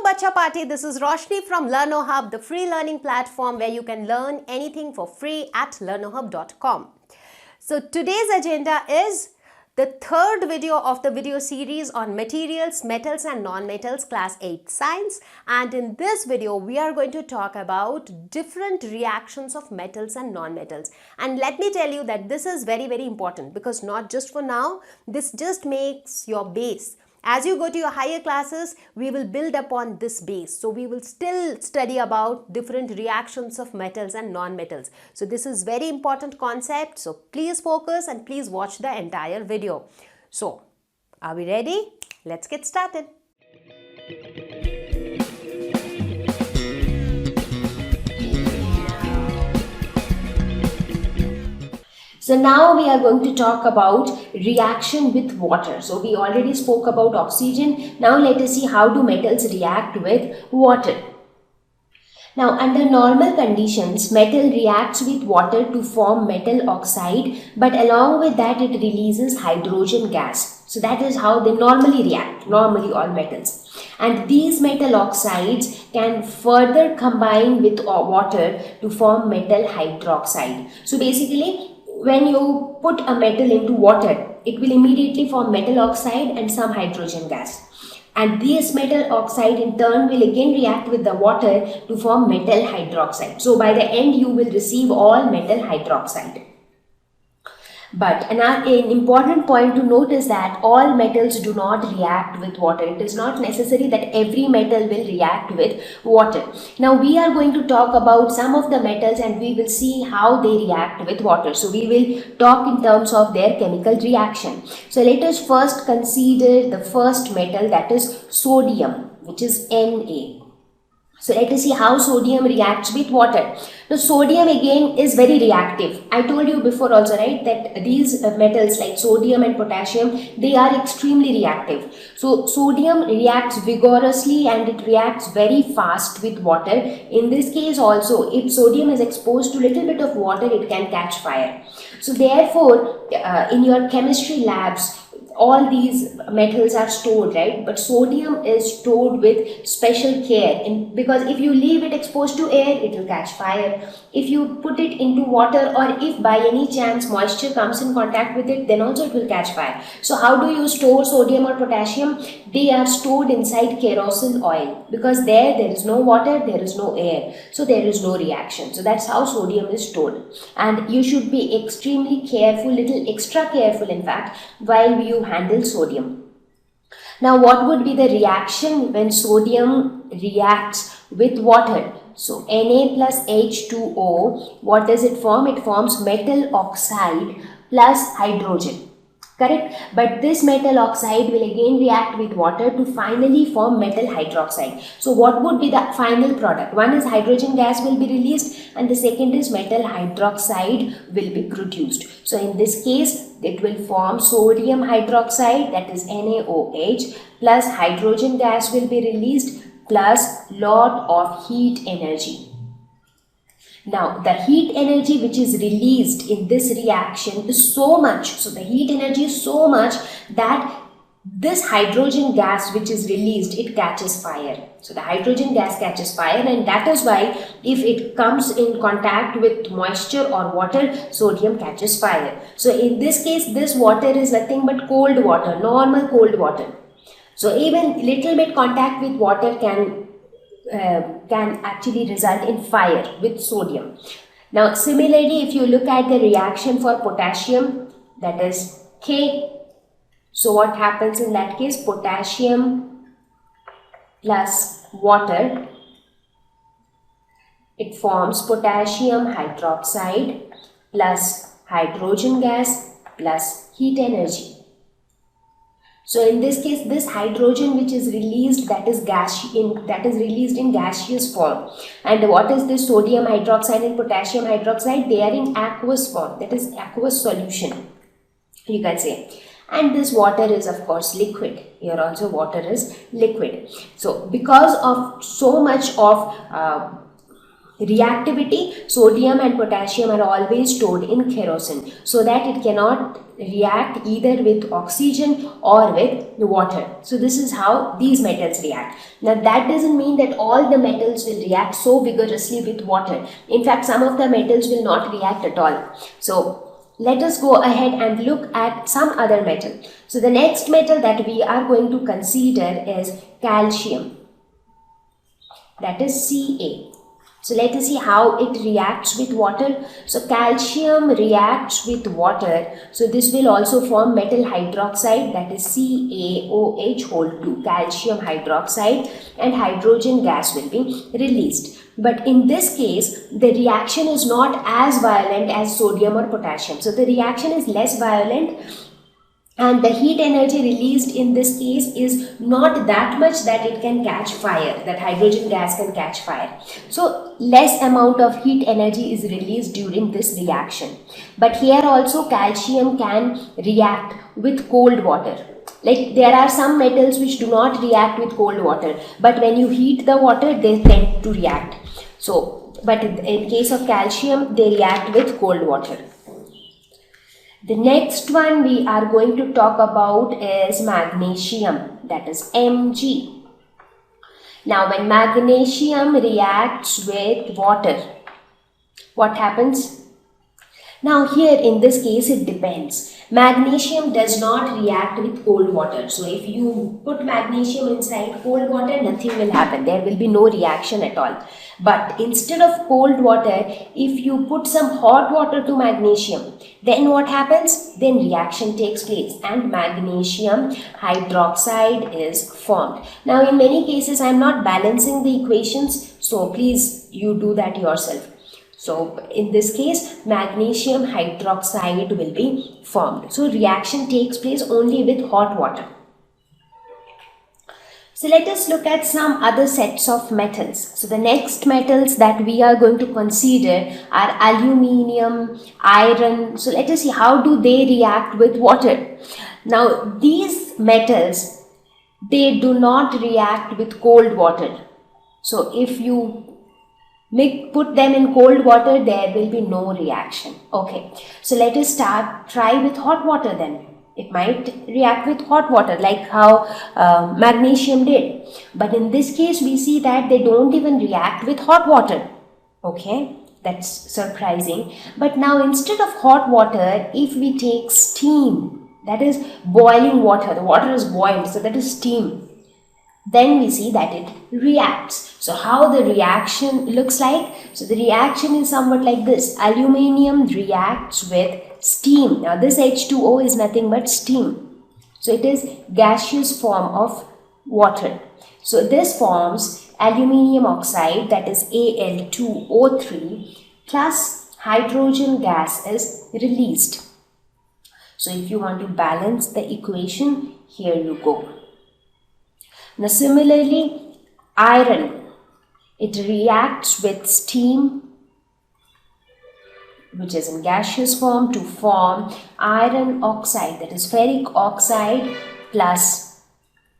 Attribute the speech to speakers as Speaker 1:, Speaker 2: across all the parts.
Speaker 1: Bacha Party, this is Roshni from LearnoHub, the free learning platform where you can learn anything for free at learnohub.com. So today's agenda is the third video of the video series on materials, metals and non-metals class 8 science, and in this video we are going to talk about different reactions of metals and non-metals. And let me tell you that this is very important because not just for now, this just makes your base. As you go to your higher classes, we will build upon this base. So we will still study about different reactions of metals and non-metals. So this is very important concept. So please focus and please watch the entire video. So are we ready? Let's get started. So now we are going to talk about reaction with water. So we already spoke about oxygen. Now let us see how do metals react with water. Now under normal conditions, metal reacts with water to form metal oxide, but along with that it releases hydrogen gas. So that is how they normally react, normally all metals. And these metal oxides can further combine with water to form metal hydroxide. So basically, when you put a metal into water, it will immediately form metal oxide and some hydrogen gas. And this metal oxide in turn will again react with the water to form metal hydroxide. So by the end you will receive all metal hydroxide. But an important point to note is that all metals do not react with water. It is not necessary that every metal will react with water. Now we are going to talk about some of the metals and we will see how they react with water. So we will talk in terms of their chemical reaction. So let us first consider the first metal, that is sodium, which is Na. So let us see how sodium reacts with water. Now sodium again is very reactive. I told you before also, right, that these metals like sodium and potassium, they are extremely reactive. So sodium reacts vigorously and it reacts very fast with water. In this case also, if sodium is exposed to little bit of water, it can catch fire. So therefore, in your chemistry labs, all these metals are stored, right? But sodium is stored with special care because if you leave it exposed to air, it will catch fire. If you put it into water or if by any chance moisture comes in contact with it, then also it will catch fire. So how do you store sodium or potassium? They are stored inside kerosene oil because there is no water, there is no air. So there is no reaction. So that's how sodium is stored. And you should be extremely careful, little extra careful in fact, while you handle sodium. Now what would be the reaction when sodium reacts with water? So Na plus H2O, what does it form? It forms metal oxide plus hydrogen. Correct? But this metal oxide will again react with water to finally form metal hydroxide. So what would be the final product? One is hydrogen gas will be released and the second is metal hydroxide will be produced. So in this case, it will form sodium hydroxide, that is NaOH, plus hydrogen gas will be released plus lot of heat energy. Now, the heat energy which is released in this reaction is so much. So, the heat energy is so much that this hydrogen gas which is released, it catches fire. So, the hydrogen gas catches fire and that is why if it comes in contact with moisture or water, sodium catches fire. So, in this case, this water is nothing but cold water, normal cold water. So, even little bit contact with water can actually result in fire with sodium. Now similarly, if you look at the reaction for potassium, that is K. So what happens in that case? Potassium plus water, it forms potassium hydroxide plus hydrogen gas plus heat energy. So in this case, this hydrogen which is released, that is released in gaseous form. And what is this sodium hydroxide and potassium hydroxide? They are in aqueous form, that is aqueous solution, you can say. And this water is of course liquid. Here also water is liquid. So because of so much of reactivity, sodium and potassium are always stored in kerosene so that it cannot react either with oxygen or with water. So this is how these metals react. Now that doesn't mean that all the metals will react so vigorously with water. In fact, some of the metals will not react at all. So let us go ahead and look at some other metal. So the next metal that we are going to consider is calcium, that is Ca. So let us see how it reacts with water. So calcium reacts with water. So this will also form metal hydroxide, that is CaOH whole 2, calcium hydroxide, and hydrogen gas will be released. But in this case, the reaction is not as violent as sodium or potassium. So the reaction is less violent, and the heat energy released in this case is not that much that it can catch fire, that hydrogen gas can catch fire. So less amount of heat energy is released during this reaction. But here also calcium can react with cold water. Like there are some metals which do not react with cold water, but when you heat the water, they tend to react. So, but in case of calcium, they react with cold water. The next one we are going to talk about is magnesium, that is Mg. Now when magnesium reacts with water, what happens? Now here in this case it depends. Magnesium does not react with cold water. So if you put magnesium inside cold water, nothing will happen. There will be no reaction at all. But instead of cold water, if you put some hot water to magnesium, then what happens? Then reaction takes place and magnesium hydroxide is formed. Now in many cases I am not balancing the equations, so please you do that yourself. So in this case, magnesium hydroxide will be formed. So reaction takes place only with hot water. So let us look at some other sets of metals. So the next metals that we are going to consider are aluminium, iron. So let us see how do they react with water. Now these metals, they do not react with cold water. So if you put them in cold water, there will be no reaction. Okay, so let us try with hot water then. It might react with hot water like how magnesium did. But in this case, we see that they don't even react with hot water. Okay, that's surprising. But now instead of hot water, if we take steam, that is boiling water, the water is boiled, so that is steam, then we see that it reacts. So how the reaction looks like? So the reaction is somewhat like this. Aluminium reacts with steam. Now this H2O is nothing but steam. So it is gaseous form of water. So this forms aluminium oxide, that is Al2O3, plus hydrogen gas is released. So if you want to balance the equation, here you go. Now similarly, iron, it reacts with steam, which is in gaseous form, to form iron oxide, that is ferric oxide, plus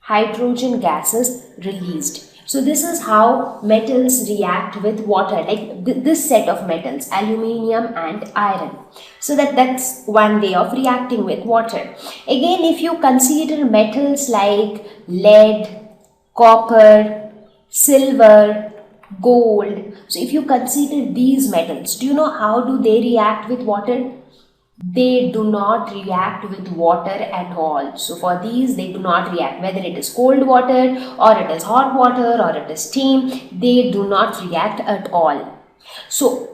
Speaker 1: hydrogen gases released. So this is how metals react with water, like this set of metals, aluminium and iron. So that's one way of reacting with water. Again, if you consider metals like lead, copper, silver, gold. So if you consider these metals, do you know how do they react with water? They do not react with water at all. So for these, they do not react. Whether it is cold water or it is hot water or it is steam, they do not react at all. So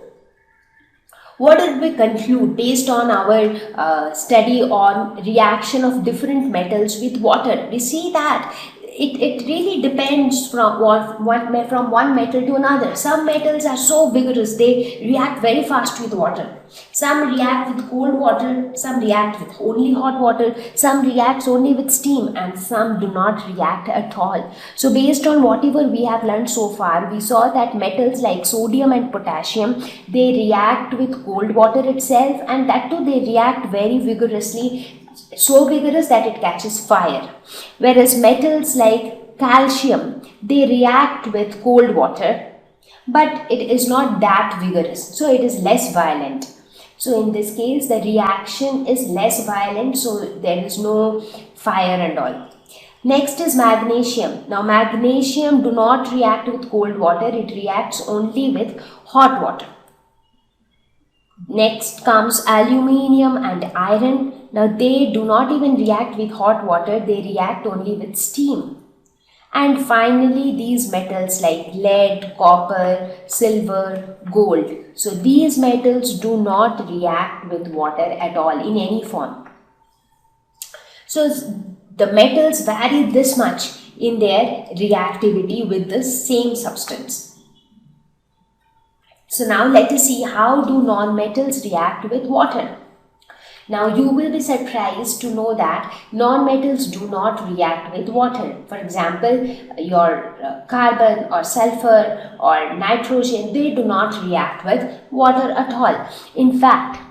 Speaker 1: what did we conclude based on our study on reaction of different metals with water? We see that it really depends from one metal to another. Some metals are so vigorous, they react very fast with water. Some react with cold water, some react with only hot water, some reacts only with steam, and some do not react at all. So based on whatever we have learned so far, we saw that metals like sodium and potassium, they react with cold water itself, and that too they react very vigorously, so vigorous that it catches fire. Whereas metals like calcium, they react with cold water, but it is not that vigorous, so it is less violent. So in this case, the reaction is less violent, so there is no fire and all. Next is magnesium. Now magnesium do not react with cold water, it reacts only with hot water. Next comes aluminium and iron. Now they do not even react with hot water, they react only with steam. And finally, these metals like lead, copper, silver, gold. So these metals do not react with water at all in any form. So the metals vary this much in their reactivity with the same substance. So now let us see how do non-metals react with water. Now you will be surprised to know that non-metals do not react with water. For example, your carbon or sulfur or nitrogen, they do not react with water at all. In fact,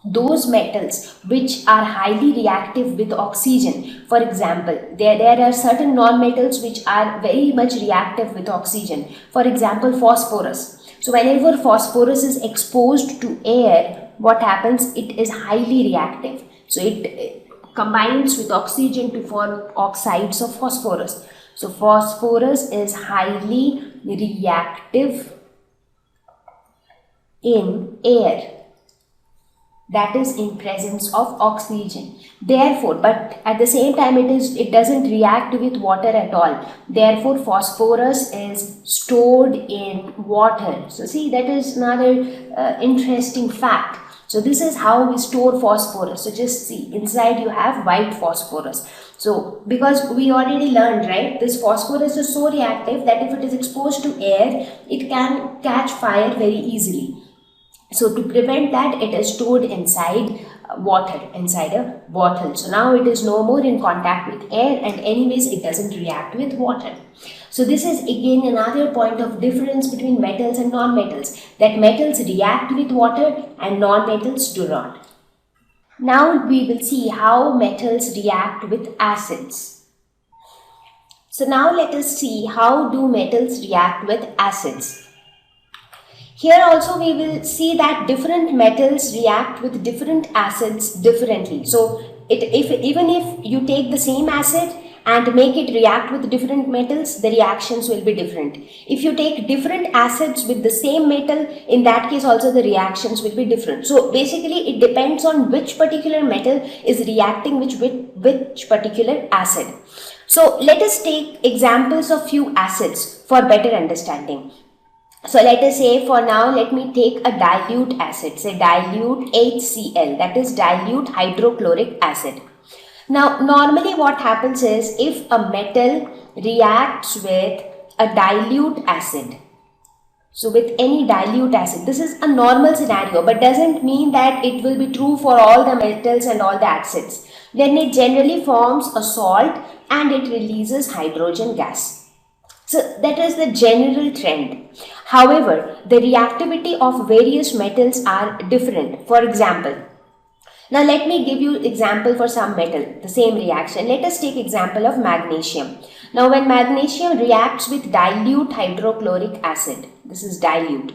Speaker 1: those metals which are highly reactive with oxygen, for example, there are certain non-metals which are very much reactive with oxygen. For example, phosphorus. So whenever phosphorus is exposed to air, what happens? It is highly reactive. So it combines with oxygen to form oxides of phosphorus. So phosphorus is highly reactive in air, that is in presence of oxygen. Therefore, but at the same time it doesn't react with water at all. Therefore, phosphorus is stored in water. So see, that is another interesting fact. So this is how we store phosphorus. So just see, inside you have white phosphorus. So because we already learned, right, this phosphorus is so reactive that if it is exposed to air, it can catch fire very easily. So to prevent that, it is stored inside water, inside a bottle. So now it is no more in contact with air, and anyways it doesn't react with water. So this is again another point of difference between metals and non-metals, that metals react with water and non-metals do not. Now we will see how metals react with acids. So now let us see how do metals react with acids. Here also we will see that different metals react with different acids differently. So even if you take the same acid and make it react with different metals, the reactions will be different. If you take different acids with the same metal, in that case also the reactions will be different. So basically it depends on which particular metal is reacting with which particular acid. So let us take examples of few acids for better understanding. So let us say for now, let me take a dilute acid, say dilute HCl, that is dilute hydrochloric acid. Now normally what happens is, if a metal reacts with a dilute acid, so with any dilute acid, this is a normal scenario but doesn't mean that it will be true for all the metals and all the acids. Then it generally forms a salt and it releases hydrogen gas. So that is the general trend. However, the reactivity of various metals are different. For example, now let me give you example for some metal, the same reaction. Let us take example of magnesium. Now when magnesium reacts with dilute hydrochloric acid, this is dilute,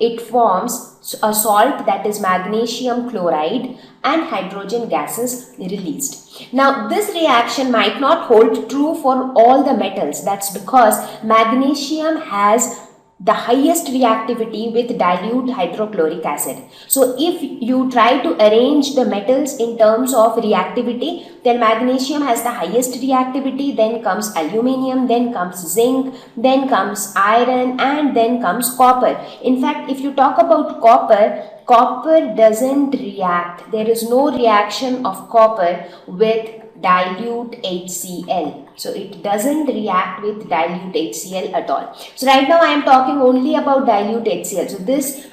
Speaker 1: it forms a salt, that is magnesium chloride, and hydrogen gases released. Now this reaction might not hold true for all the metals. That's because magnesium has the highest reactivity with dilute hydrochloric acid. So if you try to arrange the metals in terms of reactivity, then magnesium has the highest reactivity, then comes aluminium, then comes zinc, then comes iron, and then comes copper. In fact, if you talk about copper, copper doesn't react. There is no reaction of copper with dilute HCl. So it doesn't react with dilute HCl at all. So right now I am talking only about dilute HCl. So this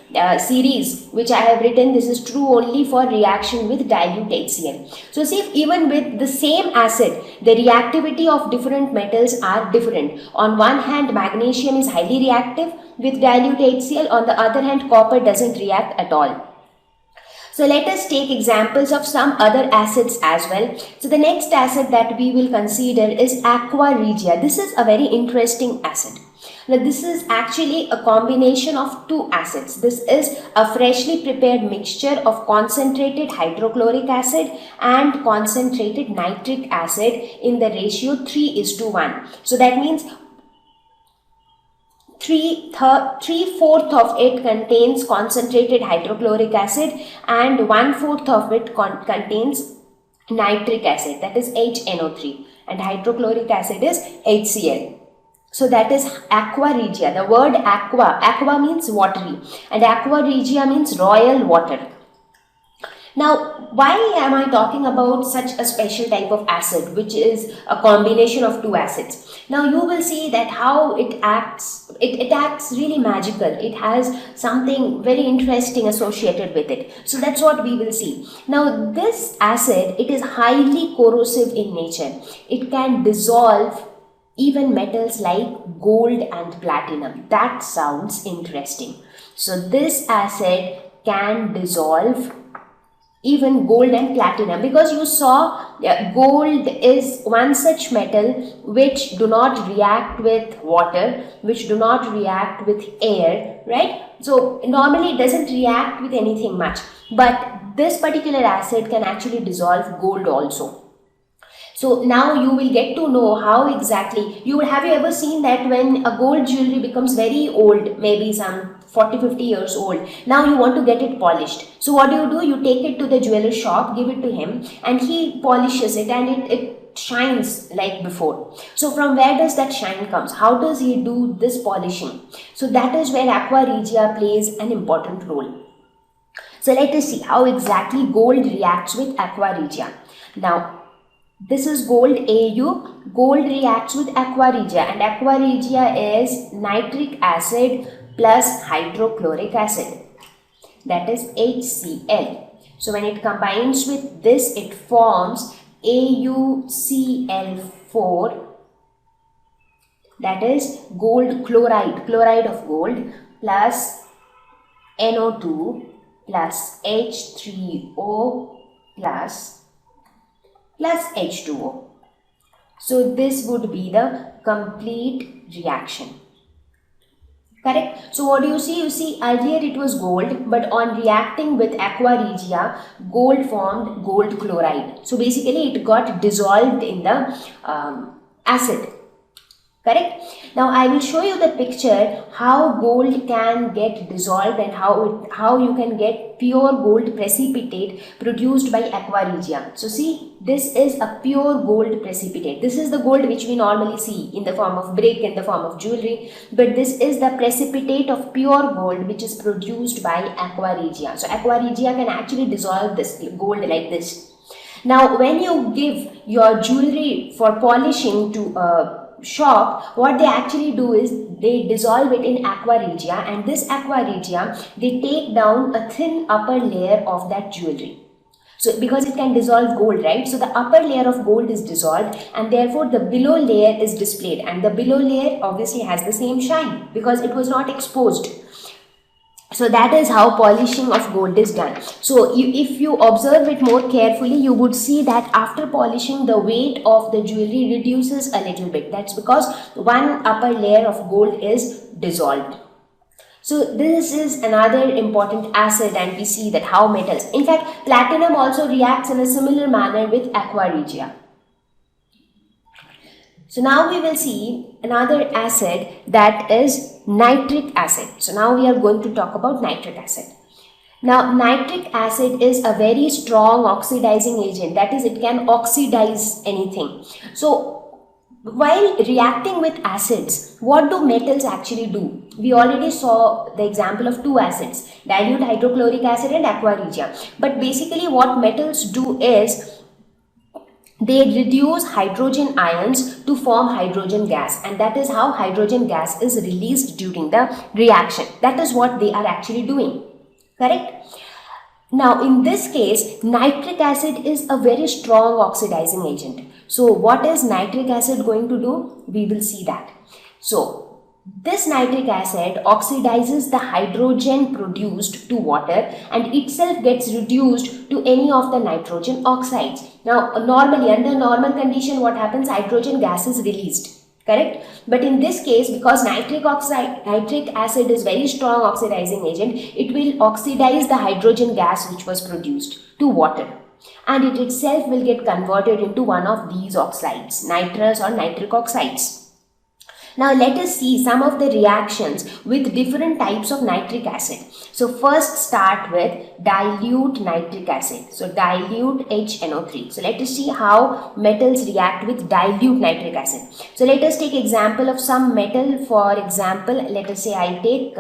Speaker 1: series which I have written, this is true only for reaction with dilute HCl. So see, if even with the same acid, the reactivity of different metals are different. On one hand, magnesium is highly reactive with dilute HCl. On the other hand, copper doesn't react at all. So let us take examples of some other acids as well. So the next acid that we will consider is Aqua regia. This is a very interesting acid. Now this is actually a combination of two acids. This is a freshly prepared mixture of concentrated hydrochloric acid and concentrated nitric acid in the ratio 3:1. So that means 3/4 of it contains concentrated hydrochloric acid and 1/4 of it contains nitric acid, that is HNO3, and hydrochloric acid is HCl. So that is aqua regia. The word aqua means watery, and aqua regia means royal water. Now, why am I talking about such a special type of acid, which is a combination of two acids? Now, you will see that how it acts. It acts really magical. It has something very interesting associated with it. So that's what we will see. Now, this acid, it is highly corrosive in nature. It can dissolve even metals like gold and platinum. That sounds interesting. So this acid can dissolve even gold and platinum, because you saw gold is one such metal which do not react with water, which do not react with air, right? So normally it doesn't react with anything much, but this particular acid can actually dissolve gold also. So now you will get to know how exactly have you ever seen that when a gold jewelry becomes very old, maybe some 40-50 years old, now you want to get it polished. So what do? You take it to the jeweler shop, give it to him, and he polishes it, and it shines like before. So from where does that shine comes? How does he do this polishing? So that is where aqua regia plays an important role. So let us see how exactly gold reacts with aqua regia. Now, this is gold Au. Gold reacts with aqua regia, and aqua regia is nitric acid plus hydrochloric acid, that is HCl. So when it combines with this, it forms AuCl4, that is gold chloride of gold, plus NO2 plus H3O plus H2O. So this would be the complete reaction. Correct? So what do you see? You see earlier it was gold, but on reacting with aqua regia, gold formed gold chloride. So basically it got dissolved in the acid. Correct? Now I will show you the picture how gold can get dissolved and how you can get pure gold precipitate produced by aqua regia. So see, this is a pure gold precipitate. This is the gold which we normally see in the form of brick, in the form of jewelry, but this is the precipitate of pure gold which is produced by aqua regia. So aqua regia can actually dissolve this gold like this. Now when you give your jewelry for polishing to shop, what they actually do is they dissolve it in aqua regia, and this aqua regia, they take down a thin upper layer of that jewelry. So because it can dissolve gold, right? So the upper layer of gold is dissolved, and therefore the below layer is displayed, and the below layer obviously has the same shine because it was not exposed. So that is how polishing of gold is done. So if you observe it more carefully, you would see that after polishing, the weight of the jewelry reduces a little bit. That's because one upper layer of gold is dissolved. So this is another important acid, and we see that how metals. In fact, platinum also reacts in a similar manner with aqua regia. So now we will see another acid, that is nitric acid. So now we are going to talk about nitric acid. Now nitric acid is a very strong oxidizing agent, that is it can oxidize anything. So while reacting with acids, what do metals actually do? We already saw the example of two acids, dilute hydrochloric acid and aqua regia. But basically what metals do is they reduce hydrogen ions to form hydrogen gas, and that is how hydrogen gas is released during the reaction. That is what they are actually doing. Correct? Now in this case, nitric acid is a very strong oxidizing agent. So what is nitric acid going to do? We will see that. So this nitric acid oxidizes the hydrogen produced to water and itself gets reduced to any of the nitrogen oxides. Now normally, under normal condition, what happens? Hydrogen gas is released. correct? But in this case, because nitric acid is very strong oxidizing agent, it will oxidize the hydrogen gas which was produced to water, and it itself will get converted into one of these oxides, nitrous or nitric oxides. Now let us see some of the reactions with different types of nitric acid. So first start with dilute nitric acid. So dilute HNO3. So let us see how metals react with dilute nitric acid. So let us take example of some metal. For example, let us say I take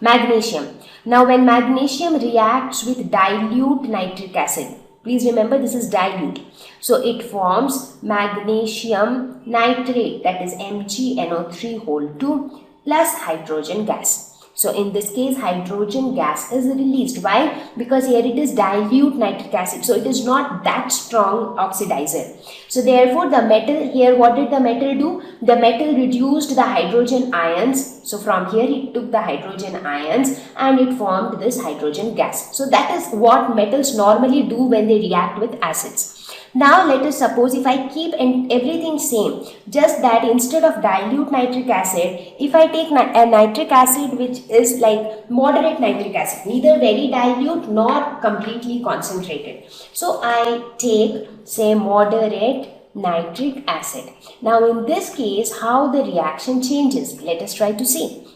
Speaker 1: magnesium. Now when magnesium reacts with dilute nitric acid, please remember this is dilute. So it forms magnesium nitrate, that is MgNO3 whole 2 plus hydrogen gas. So in this case hydrogen gas is released. Why? Because here it is dilute nitric acid. So it is not that strong oxidizer. So therefore the metal here, what did the metal do? The metal reduced the hydrogen ions. So from here it took the hydrogen ions and it formed this hydrogen gas. So that is what metals normally do when they react with acids. Now let us suppose if I keep everything same, just that instead of dilute nitric acid, if I take a nitric acid which is like moderate nitric acid, neither very dilute nor completely concentrated. So I take say moderate nitric acid. Now in this case, how the reaction changes? Let us try to see.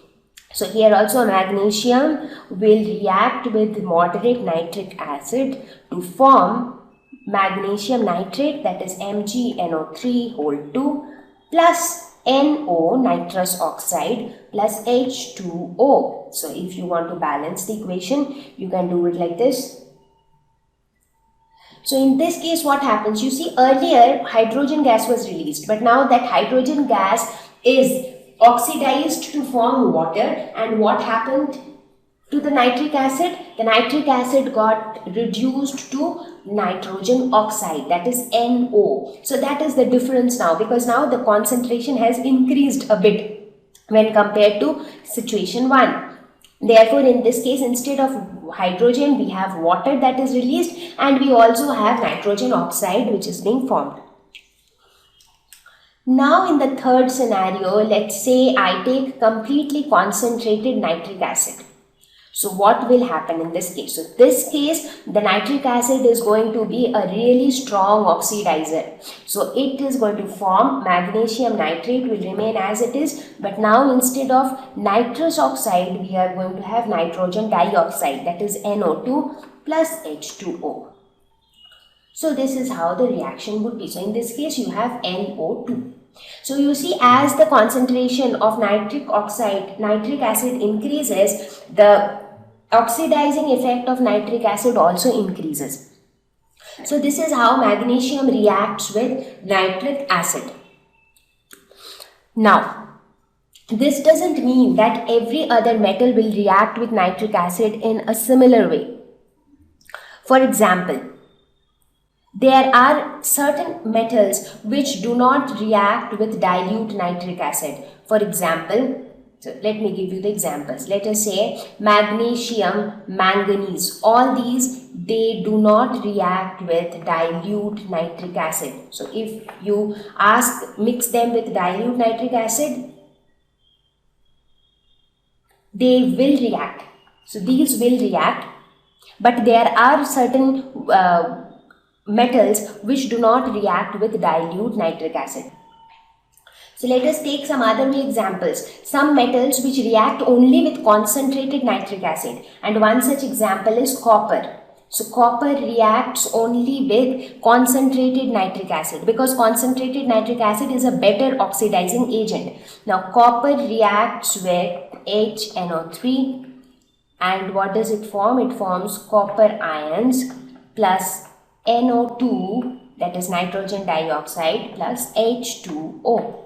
Speaker 1: So here also magnesium will react with moderate nitric acid to form magnesium nitrate, that is MgNO3 whole 2 plus NO nitrous oxide plus H2O. So if you want to balance the equation, you can do it like this. So in this case what happens? You see earlier hydrogen gas was released, but now that hydrogen gas is oxidized to form water, and what happened to the nitric acid? The nitric acid got reduced to nitrogen oxide, that is NO. So that is the difference now, because now the concentration has increased a bit when compared to situation 1. Therefore in this case instead of hydrogen we have water that is released, and we also have nitrogen oxide which is being formed. Now in the third scenario, let's say I take completely concentrated nitric acid. So what will happen in this case? So this case, the nitric acid is going to be a really strong oxidizer. So it is going to form magnesium nitrate, will remain as it is, but now instead of nitrous oxide, we are going to have nitrogen dioxide, that is NO2 plus H2O. So this is how the reaction would be. So in this case, you have NO2. So you see, as the concentration of nitric acid increases, the oxidizing effect of nitric acid also increases. So this is how magnesium reacts with nitric acid. Now, this doesn't mean that every other metal will react with nitric acid in a similar way. For example, there are certain metals which do not react with dilute nitric acid. For example, so let me give you the examples. Let us say magnesium, manganese, all these, they do not react with dilute nitric acid. So if you mix them with dilute nitric acid, they will react. So these will react, but there are certain metals which do not react with dilute nitric acid. So let us take some other examples. Some metals which react only with concentrated nitric acid, and one such example is copper. So copper reacts only with concentrated nitric acid because concentrated nitric acid is a better oxidizing agent. Now copper reacts with HNO3, and what does it form? It forms copper ions plus NO2, that is nitrogen dioxide, plus H2O.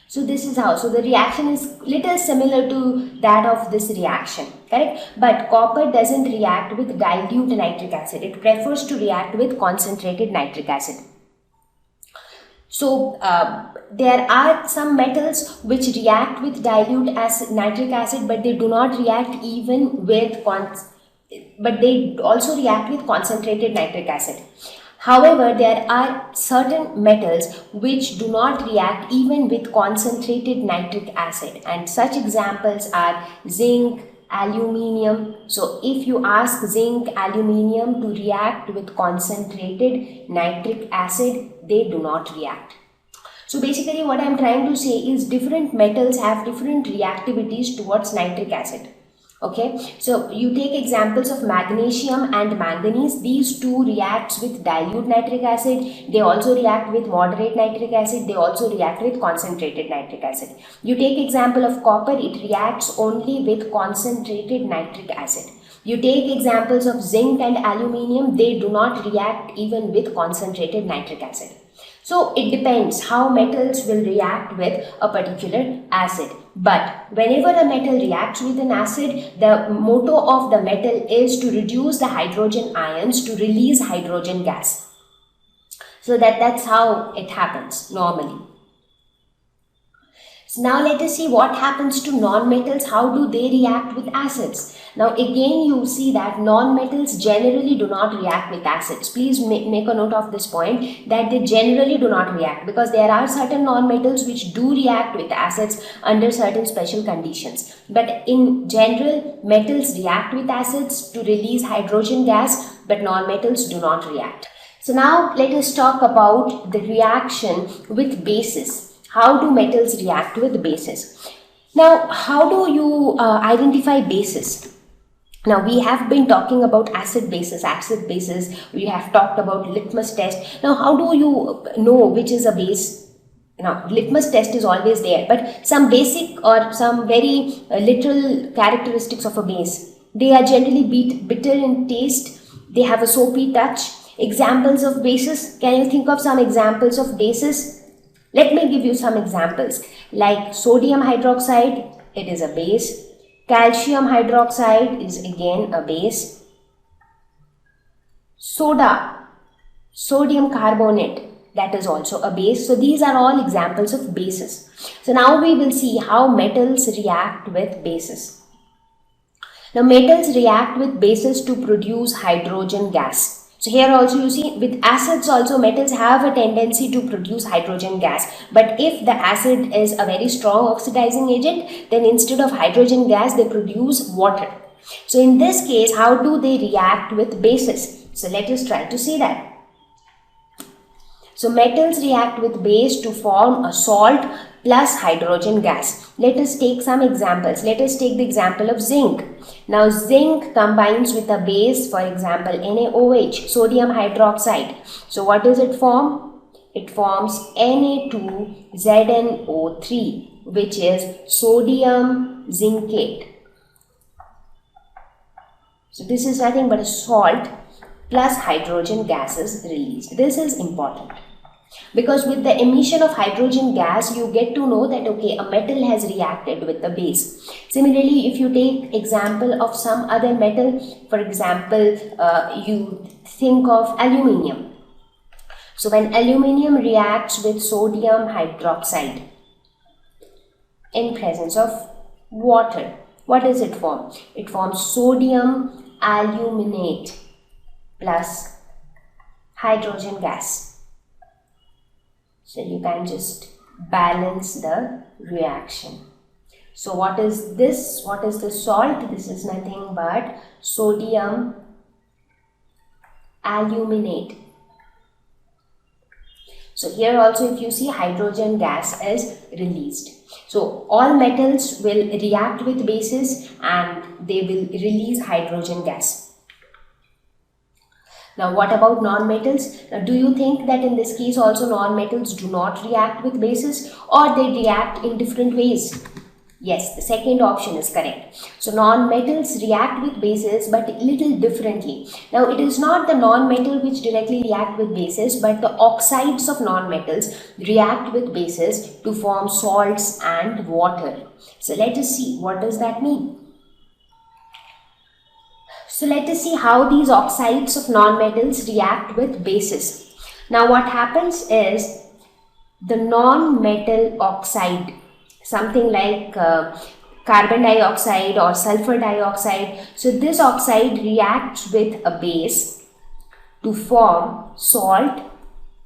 Speaker 1: So this is how. So the reaction is little similar to that of this reaction, correct? But copper doesn't react with dilute nitric acid. It prefers to react with concentrated nitric acid. So there are some metals which react with dilute nitric acid, but they do not react even with but they also react with concentrated nitric acid. However, there are certain metals which do not react even with concentrated nitric acid, and such examples are zinc, aluminium. So if you ask zinc, aluminium to react with concentrated nitric acid, they do not react. So basically what I am trying to say is different metals have different reactivities towards nitric acid. Okay, so you take examples of magnesium and manganese. These two reacts with dilute nitric acid. They also react with moderate nitric acid. They also react with concentrated nitric acid. You take example of copper. It reacts only with concentrated nitric acid. You take examples of zinc and aluminium. They do not react even with concentrated nitric acid. So it depends how metals will react with a particular acid. But whenever a metal reacts with an acid, the motto of the metal is to reduce the hydrogen ions to release hydrogen gas. So that's how it happens normally. So now let us see what happens to non-metals. How do they react with acids? Now again you see that non-metals generally do not react with acids. Please make a note of this point, that they generally do not react, because there are certain non-metals which do react with acids under certain special conditions. But in general, metals react with acids to release hydrogen gas, but non-metals do not react. So now let us talk about the reaction with bases. How do metals react with bases? Now, how do you identify bases? Now, we have been talking about acid bases. We have talked about litmus test. Now, how do you know which is a base? Now, litmus test is always there, but some basic or some very literal characteristics of a base. They are generally bitter in taste. They have a soapy touch. Examples of bases. Can you think of some examples of bases? Let me give you some examples. Like sodium hydroxide, it is a base. Calcium hydroxide is again a base. Soda, sodium carbonate, that is also a base. So these are all examples of bases. So now we will see how metals react with bases. Now metals react with bases to produce hydrogen gas. So here also you see, with acids also metals have a tendency to produce hydrogen gas. But if the acid is a very strong oxidizing agent, then instead of hydrogen gas, they produce water. So in this case, how do they react with bases? So let us try to see that. So metals react with base to form a salt plus hydrogen gas. Let us take some examples. Let us take the example of zinc. Now zinc combines with a base, for example NaOH, sodium hydroxide. So what does it form? It forms Na2ZnO3, which is sodium zincate. So this is nothing but a salt plus hydrogen gas is released. This is important, because with the emission of hydrogen gas, you get to know that okay, a metal has reacted with the base. Similarly, if you take example of some other metal, for example, you think of aluminium. So when aluminium reacts with sodium hydroxide in presence of water, what does it form? It forms sodium aluminate plus hydrogen gas. So you can just balance the reaction. So what is this? What is the salt? This is nothing but sodium aluminate. So here also if you see, hydrogen gas is released. So all metals will react with bases and they will release hydrogen gas. Now what about non-metals? Now do you think that in this case also non-metals do not react with bases, or they react in different ways? Yes, the second option is correct. So non-metals react with bases but little differently. Now it is not the non-metal which directly react with bases, but the oxides of non-metals react with bases to form salts and water. So let us see, what does that mean? So let us see how these oxides of non-metals react with bases. Now what happens is, the non-metal oxide, something like carbon dioxide or sulfur dioxide, so this oxide reacts with a base to form salt,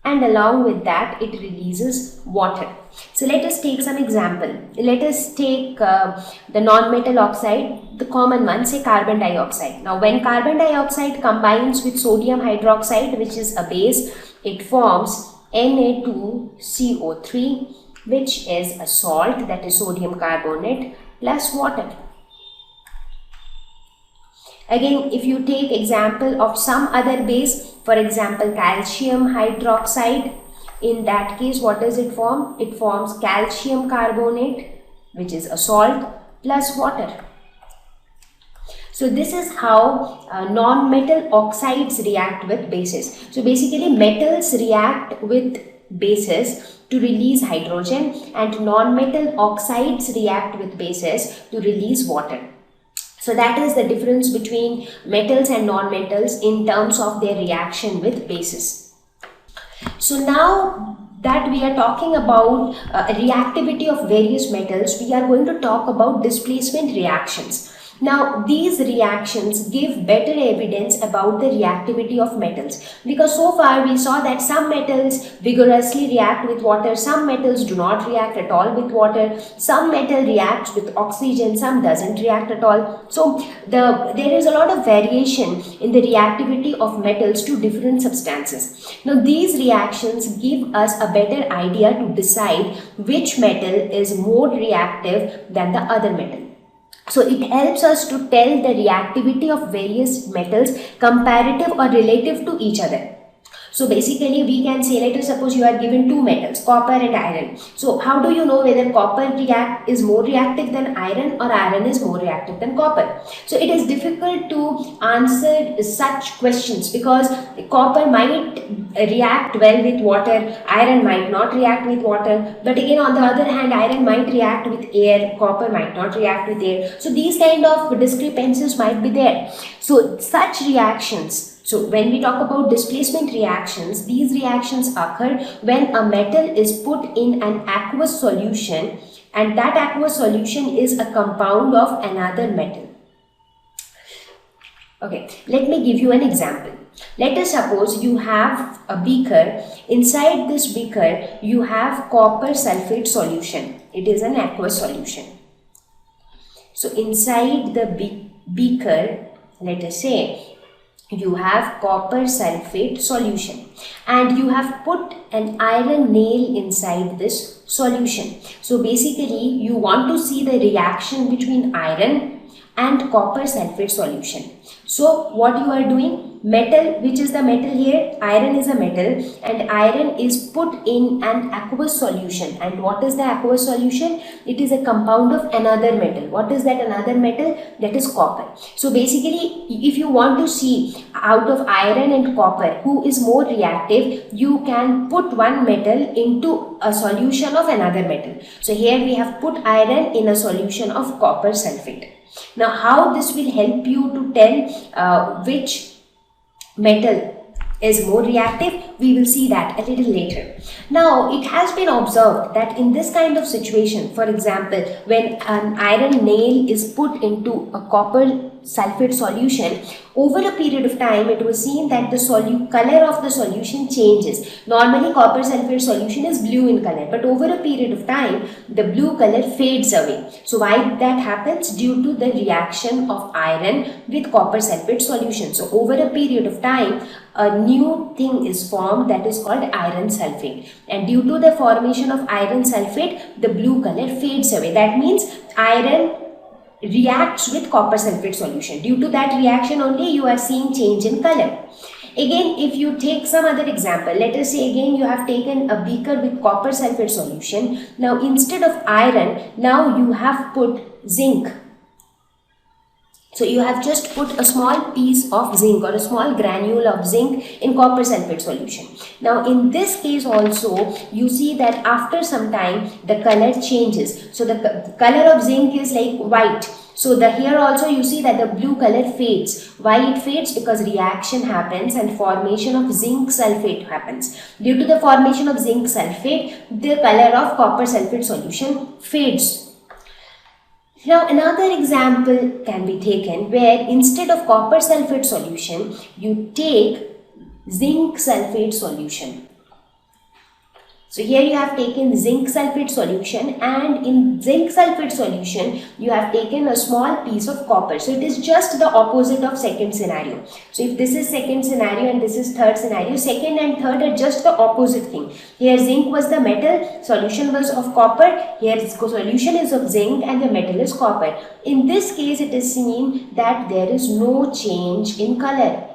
Speaker 1: and along with that it releases water. So let us take some example. Let us take the non-metal oxide, the common one, say carbon dioxide. Now when carbon dioxide combines with sodium hydroxide, which is a base, it forms Na2CO3, which is a salt, that is sodium carbonate plus water. Again, if you take example of some other base, for example calcium hydroxide, in that case what does it form? It forms calcium carbonate, which is a salt, plus water. So this is how non-metal oxides react with bases. So basically metals react with bases to release hydrogen, and non-metal oxides react with bases to release water. So that is the difference between metals and non-metals in terms of their reaction with bases. So now that we are talking about reactivity of various metals, we are going to talk about displacement reactions. Now these reactions give better evidence about the reactivity of metals, because so far we saw that some metals vigorously react with water, some metals do not react at all with water, some metal reacts with oxygen, some doesn't react at all. So there is a lot of variation in the reactivity of metals to different substances. Now these reactions give us a better idea to decide which metal is more reactive than the other metal. So it helps us to tell the reactivity of various metals comparative or relative to each other. So basically we can say, let us suppose you are given two metals, copper and iron. So how do you know whether copper is more reactive than iron or iron is more reactive than copper? So it is difficult to answer such questions, because copper might react well with water, iron might not react with water, but again on the other hand iron might react with air, copper might not react with air. So these kind of discrepancies might be there. So such reactions, so when we talk about displacement reactions, these reactions occur when a metal is put in an aqueous solution, and that aqueous solution is a compound of another metal. Okay, let me give you an example. Let us suppose you have a beaker. Inside this beaker you have copper sulfate solution. It is an aqueous solution. So inside the beaker, let us say you have copper sulfate solution, and you have put an iron nail inside this solution. So basically you want to see the reaction between iron and copper sulfate solution. So what you are doing, metal, which is the metal here, iron is a metal, and iron is put in an aqueous solution. And what is the aqueous solution? It is a compound of another metal. What is that another metal? That is copper. So basically if you want to see out of iron and copper who is more reactive, you can put one metal into a solution of another metal. So here we have put iron in a solution of copper sulfate. Now how this will help you to tell which metal is more reactive, we will see that a little later. Now it has been observed that in this kind of situation, for example when an iron nail is put into a copper sulfate solution, over a period of time it was seen that the color of the solution changes. Normally copper sulfate solution is blue in color, but over a period of time the blue color fades away. So why that happens? Due to the reaction of iron with copper sulfate solution. So over a period of time a new thing is formed, that is called iron sulfate, and due to the formation of iron sulfate the blue color fades away. That means iron reacts with copper sulfate solution. Due to that reaction only you are seeing change in color. Again, if you take some other example, let us say again you have taken a beaker with copper sulfate solution. Now instead of iron, now you have put zinc. So you have just put a small piece of zinc or a small granule of zinc in copper sulfate solution. Now in this case also you see that after some time the color changes. So the color of zinc is like white. So here also you see that the blue color fades. Why it fades? Because reaction happens and formation of zinc sulfate happens. Due to the formation of zinc sulfate, the color of copper sulfate solution fades. Now another example can be taken where instead of copper sulfate solution you take zinc sulfate solution. So here you have taken zinc sulfate solution, and in zinc sulfate solution you have taken a small piece of copper. So it is just the opposite of second scenario. So if this is second scenario and this is third scenario, second and third are just the opposite thing. Here zinc was the metal, solution was of copper. Here solution is of zinc and the metal is copper. In this case it is seen that there is no change in color.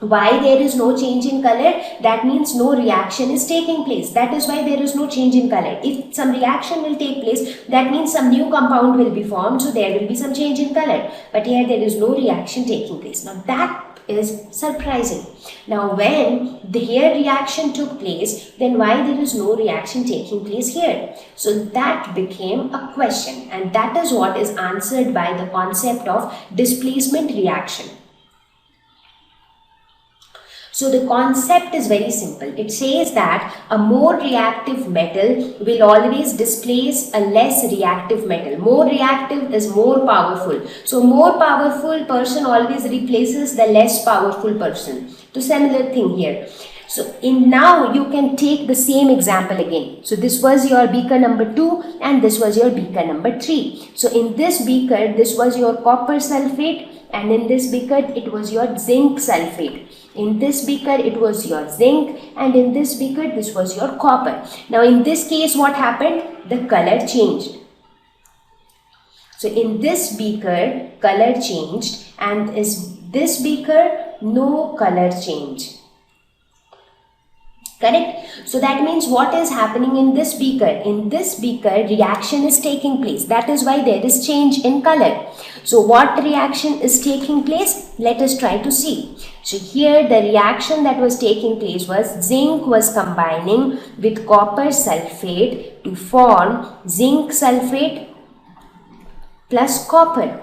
Speaker 1: Why there is no change in color? That means no reaction is taking place. That is why there is no change in color. If some reaction will take place, that means some new compound will be formed, so there will be some change in color. But here there is no reaction taking place. Now that is surprising. Now when the here reaction took place, then why there is no reaction taking place here? So that became a question, and that is what is answered by the concept of displacement reaction. So the concept is very simple. It says that a more reactive metal will always displace a less reactive metal. More reactive is more powerful. So more powerful person always replaces the less powerful person. So similar thing here. So now you can take the same example again. So this was your beaker number 2 and this was your beaker number 3. So in this beaker, this was your copper sulfate, and in this beaker it was your zinc sulfate. In this beaker it was your zinc, and in this beaker this was your copper. Now in this case what happened? The color changed. So in this beaker color changed, and is this beaker no color change. Correct? So that means what is happening in this beaker? In this beaker reaction is taking place. That is why there is change in color. So what reaction is taking place? Let us try to see. So here the reaction that was taking place was zinc was combining with copper sulfate to form zinc sulfate plus copper.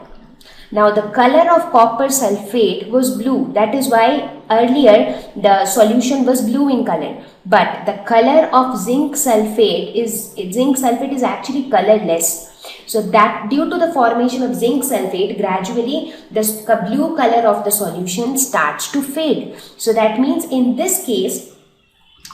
Speaker 1: Now the color of copper sulfate was blue. That is why earlier the solution was blue in color. But the color of zinc sulfate is actually colorless. So that due to the formation of zinc sulfate, gradually the blue color of the solution starts to fade. So that means in this case,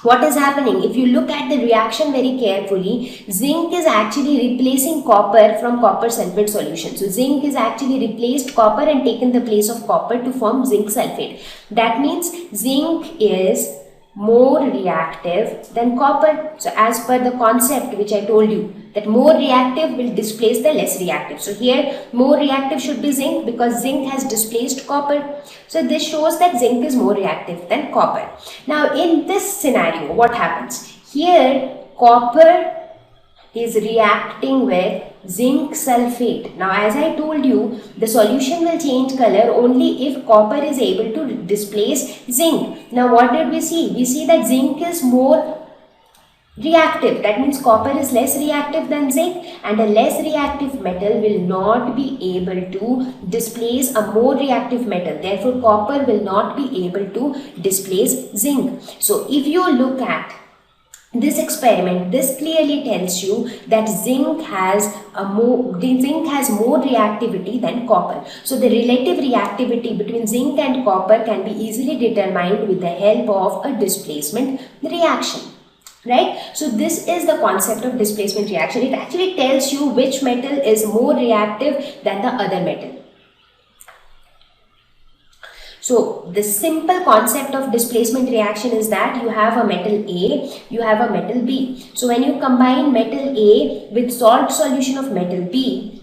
Speaker 1: what is happening? If you look at the reaction very carefully, zinc is actually replacing copper from copper sulfate solution. So zinc is actually replaced copper and taken the place of copper to form zinc sulfate. That means zinc is more reactive than copper. So as per the concept which I told you, that more reactive will displace the less reactive. So here more reactive should be zinc because zinc has displaced copper. So this shows that zinc is more reactive than copper. Now in this scenario, what happens? Here copper is reacting with zinc sulfate. Now as I told you, the solution will change color only if copper is able to displace zinc. Now what did we see? We see that zinc is more reactive. That means copper is less reactive than zinc, and a less reactive metal will not be able to displace a more reactive metal. Therefore copper will not be able to displace zinc. So if you look at this experiment, this clearly tells you that zinc has more reactivity than copper. So the relative reactivity between zinc and copper can be easily determined with the help of a displacement reaction. Right? So this is the concept of displacement reaction. It actually tells you which metal is more reactive than the other metal. So the simple concept of displacement reaction is that you have a metal A, you have a metal B. So when you combine metal A with salt solution of metal B,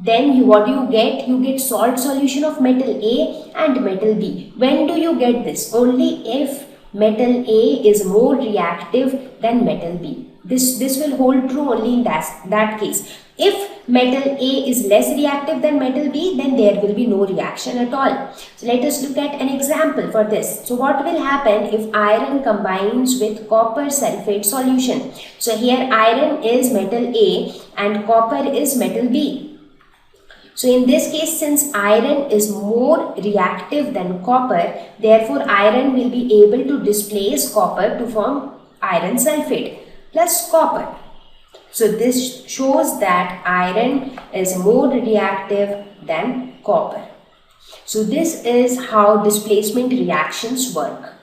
Speaker 1: then what do you get? You get salt solution of metal A and metal B. When do you get this? Only if metal A is more reactive than metal B. This will hold true only in that case. If metal A is less reactive than metal B, then there will be no reaction at all. So let us look at an example for this. So what will happen if iron combines with copper sulfate solution? So here iron is metal A and copper is metal B. So in this case, since iron is more reactive than copper, therefore iron will be able to displace copper to form iron sulfate plus copper. So this shows that iron is more reactive than copper. So this is how displacement reactions work.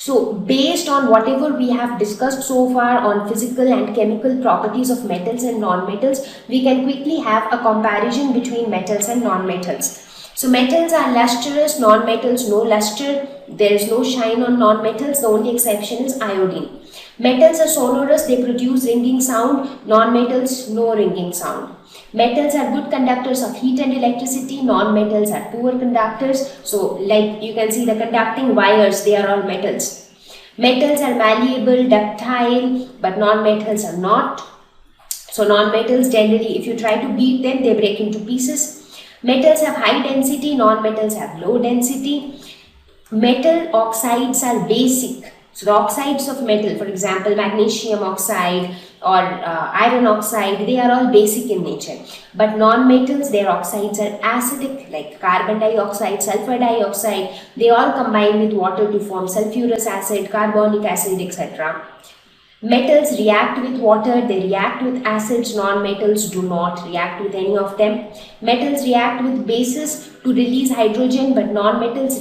Speaker 1: So based on whatever we have discussed so far on physical and chemical properties of metals and non-metals, we can quickly have a comparison between metals and non-metals. So metals are lustrous, non-metals no luster. There is no shine on non-metals. The only exception is iodine. Metals are sonorous, they produce ringing sound. Non-metals, no ringing sound. Metals are good conductors of heat and electricity. Non-metals are poor conductors. So like you can see the conducting wires, they are all metals. Metals are malleable, ductile, but non-metals are not. So non-metals generally, if you try to beat them, they break into pieces. Metals have high density, non-metals have low density. Metal oxides are basic. So the oxides of metal, for example, magnesium oxide or iron oxide, they are all basic in nature. But non-metals, their oxides are acidic, like carbon dioxide, sulfur dioxide. They all combine with water to form sulfurous acid, carbonic acid, etc. Metals react with water, they react with acids. Non-metals do not react with any of them. Metals react with bases to release hydrogen, but non-metals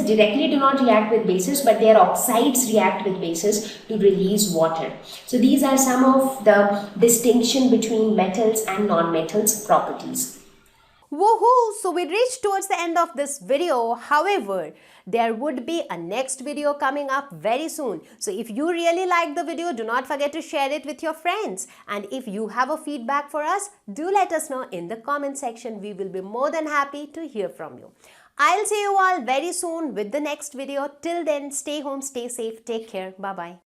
Speaker 1: directly do not react with bases, but their oxides react with bases to release water. So these are some of the distinction between metals and non-metals properties.
Speaker 2: Woohoo! So we reached towards the end of this video. However, there would be a next video coming up very soon. So if you really like the video, do not forget to share it with your friends. And if you have a feedback for us, do let us know in the comment section. We will be more than happy to hear from you. I'll see you all very soon with the next video. Till then, stay home, stay safe, take care. Bye-bye.